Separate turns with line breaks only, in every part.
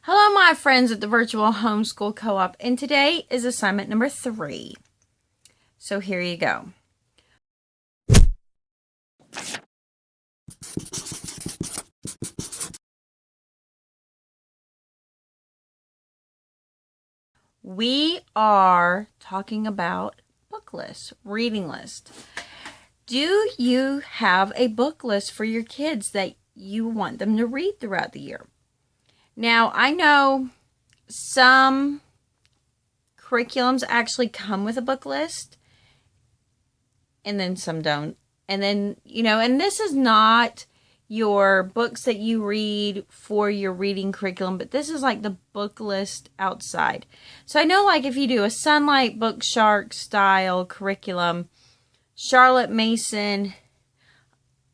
Hello, my friends at the Virtual Homeschool Co-op, and today is assignment number 3. So here you go. We are talking about book lists, reading list. Do you have a book list for your kids that you want them to read throughout the year? Now, I know some curriculums actually come with a book list, and then some don't. And then, and this is not your books that you read for your reading curriculum, but this is like the book list outside. So I know, like, if you do a Sunlight Book Shark style curriculum, Charlotte Mason,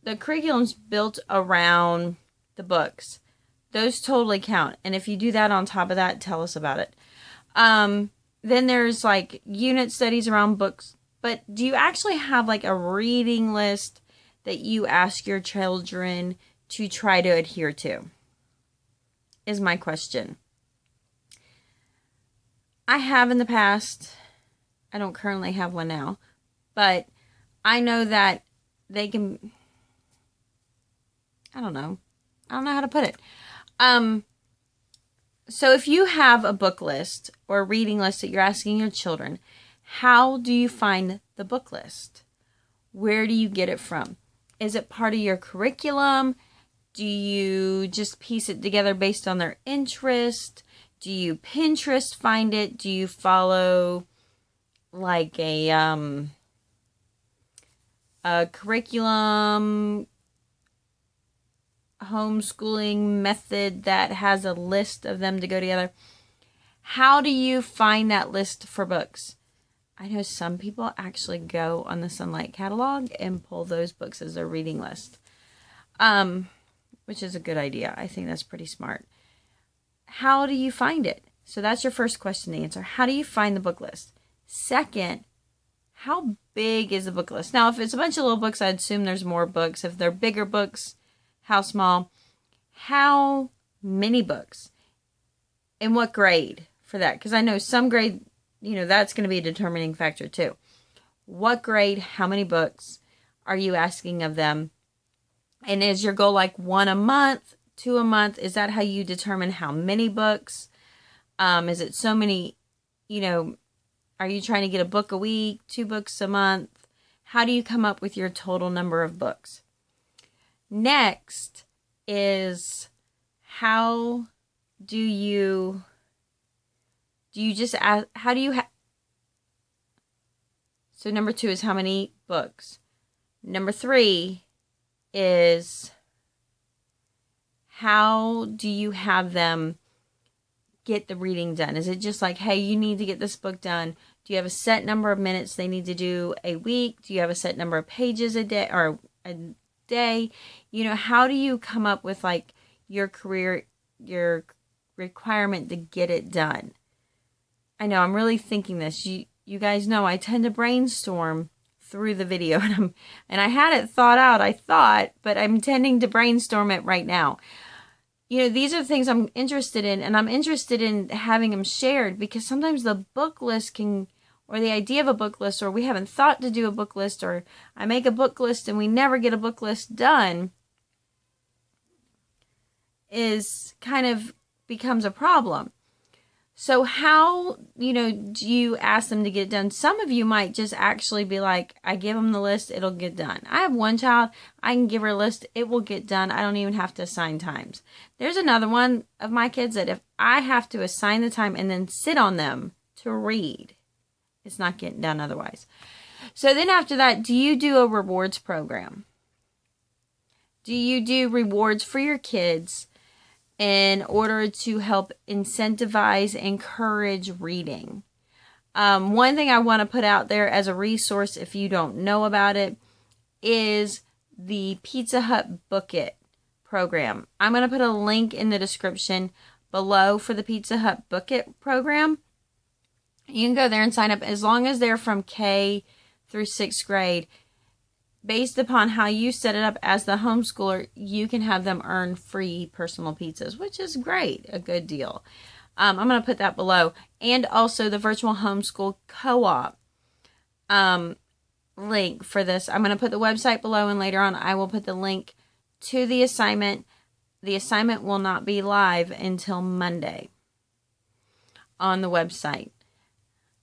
the curriculum's built around the books. Those totally count. And if you do that on top of that, tell us about it. Then there's like unit studies around books. But do you actually have like a reading list that you ask your children to try to adhere to? Is my question. I have in the past. I don't currently have one now. But I know that they can. I don't know how to put it. So if you have a book list or a reading list that you're asking your children, how do you find the book list? Where do you get it from? Is it part of your curriculum? Do you just piece it together based on their interest? Do you Pinterest find it? Do you follow like a curriculum homeschooling method that has a list of them to go together? How do you find that list for books? I know some people actually go on the Sunlight catalog and pull those books as their reading list, which is a good idea. I think that's pretty smart. How do you find it? So that's your first question to answer. How do you find the book list? Second, how big is the book list? Now, if it's a bunch of little books, I'd assume there's more books. If they're bigger books, how small? How many books? And what grade for that? Because I know some grade, that's going to be a determining factor too. What grade, how many books are you asking of them? And is your goal like 1 a month, 2 a month? Is that how you determine how many books? Is it so many, are you trying to get a book a week, 2 books a month? How do you come up with your total number of books? Next is how do you just ask, so number 2 is how many books. Number 3 is how do you have them get the reading done? Is it just like, hey, you need to get this book done? Do you have a set number of minutes they need to do a week? Do you have a set number of pages a day or a day? How do you come up with like your requirement to get it done? I know I'm really thinking this. You guys know I tend to brainstorm through the video, and I had it thought out, but I'm tending to brainstorm it right now. These are the things I'm interested in, and I'm interested in having them shared because sometimes the book list or the idea of a book list, or we haven't thought to do a book list, or I make a book list and we never get a book list done, is kind of becomes a problem. So how, do you ask them to get it done? Some of you might just actually be like, I give them the list, it'll get done. I have one child, I can give her a list, it will get done. I don't even have to assign times. There's another one of my kids that if I have to assign the time and then sit on them to read, it's not getting done otherwise. So then after that, do you do a rewards program? Do you do rewards for your kids in order to help incentivize, encourage reading? One thing I want to put out there as a resource, if you don't know about it, is the Pizza Hut Book It program. I'm going to put a link in the description below for the Pizza Hut Book It program. You can go there and sign up as long as they're from K through 6th grade. based upon how you set it up as the homeschooler, you can have them earn free personal pizzas, which is great, a good deal. I'm going to put that below. And also the virtual homeschool co-op link for this. I'm going to put the website below, and later on I will put the link to the assignment. The assignment will not be live until Monday on the website.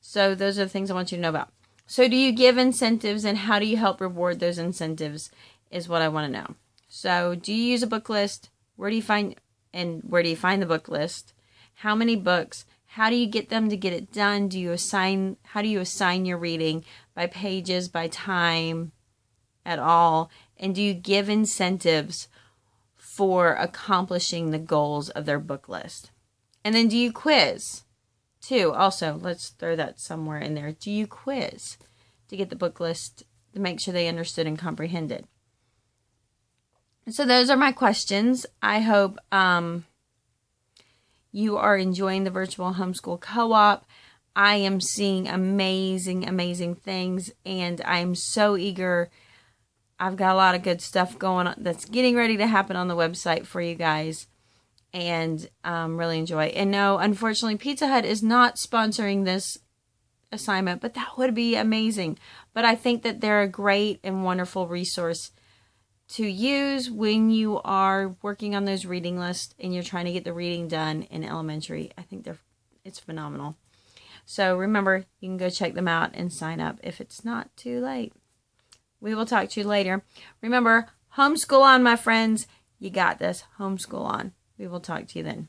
So those are the things I want you to know about. So do you give incentives, and how do you help reward those incentives is what I want to know. So do you use a book list? Where do you find the book list? How many books? How do you get them to get it done? How do you assign your reading? By pages, by time, at all? And do you give incentives for accomplishing the goals of their book list? And then do you quiz? Too, also, let's throw that somewhere in there. Do you quiz to get the book list to make sure they understood and comprehended? So those are my questions. I hope you are enjoying the virtual homeschool co-op. I am seeing amazing, amazing things, and I'm so eager. I've got a lot of good stuff going on that's getting ready to happen on the website for you guys. And really enjoy. And no, unfortunately, Pizza Hut is not sponsoring this assignment, but that would be amazing. But I think that they're a great and wonderful resource to use when you are working on those reading lists and you're trying to get the reading done in elementary. I think it's phenomenal. So remember, you can go check them out and sign up if it's not too late. We will talk to you later. Remember, homeschool on, my friends. You got this. Homeschool on. We will talk to you then.